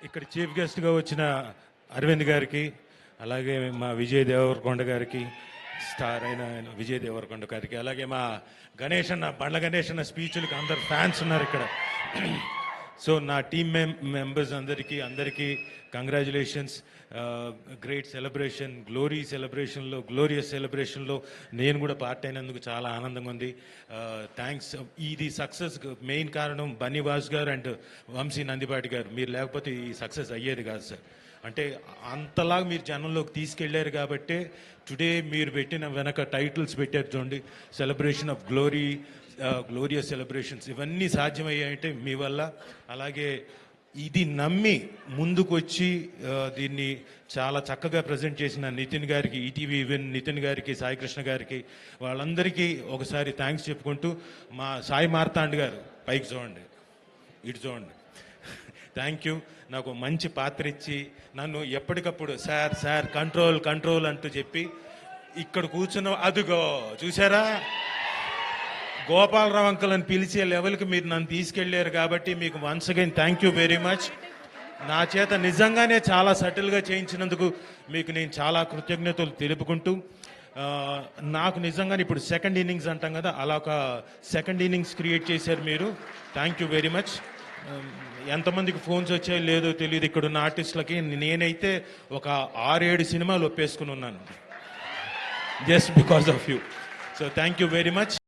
ఇక్కడ చీఫ్ గెస్ట్గా వచ్చిన అరవింద్ గారికి, అలాగే మా విజయ్ దేవరకొండ గారికి, స్టార్ అయిన విజయ్ దేవరకొండ గారికి, అలాగే మా గణేష్ అన్న, బండ్ల గణేష్ అన్న స్పీచ్లకు అందరు ఫ్యాన్స్ ఉన్నారు ఇక్కడ. సో నా టీమ్ మెంబర్స్ అందరికీ కంగ్రాచులేషన్స్. గ్రేట్ సెలబ్రేషన్, గ్లోరియస్ సెలబ్రేషన్లో నేను కూడా పార్ట్ అయినందుకు చాలా ఆనందంగా ఉంది. థ్యాంక్స్. ఇది సక్సెస్ మెయిన్ కారణం బన్నీవాస్ గారు అండ్ వంశీ నందిపాటి గారు. మీరు లేకపోతే ఈ సక్సెస్ అయ్యేది కాదు సార్. అంటే అంతలాగా మీరు జనంలోకి తీసుకెళ్లారు కాబట్టి టుడే మీరు పెట్టిన వెనక టైటిల్స్ పెట్టారు చూడండి, సెలబ్రేషన్ ఆఫ్ గ్లోరియస్ సెలబ్రేషన్స్, ఇవన్నీ సాధ్యమయ్యాయంటే మీ వల్ల. అలాగే ఇది నమ్మి ముందుకు వచ్చి దీన్ని చాలా చక్కగా ప్రజెంట్ చేసిన నితిన్ గారికి, ఈటీవీ విన్ నితిన్ గారికి, సాయికృష్ణ గారికి, వాళ్ళందరికీ ఒకసారి థ్యాంక్స్ చెప్పుకుంటూ, మా సాయి మార్తాండ్ గారు పైకి చూడండి, ఇటు చూడండి, థ్యాంక్ యూ. నాకు మంచి పాత్ర ఇచ్చి నన్ను ఎప్పటికప్పుడు సార్ కంట్రోల్ అంటూ చెప్పి ఇక్కడ కూర్చున్న, అదుగో చూసారా, గోపాలరావు అంకుల్ అని పిలిచే లెవెల్కి మీరు నన్ను తీసుకెళ్లారు కాబట్టి మీకు once again thank you very much. నా చేత నిజంగానే చాలా సటిల్గా చేయించినందుకు మీకు నేను చాలా కృతజ్ఞతలు తెలుపుకుంటూ, నాకు నిజంగానే ఇప్పుడు సెకండ్ ఇన్నింగ్స్ అంటాం కదా, అలా ఒక సెకండ్ ఇన్నింగ్స్ క్రియేట్ చేశారు మీరు. Thank you very much. ఎంతమందికి ఫోన్స్ వచ్చాయో లేదో తెలియదు ఇక్కడున్న ఆర్టిస్టులకి. నేనైతే ఒక 6-7 సినిమాలు ఒప్పేసుకుని ఉన్నాను just because of you. So thank you very much.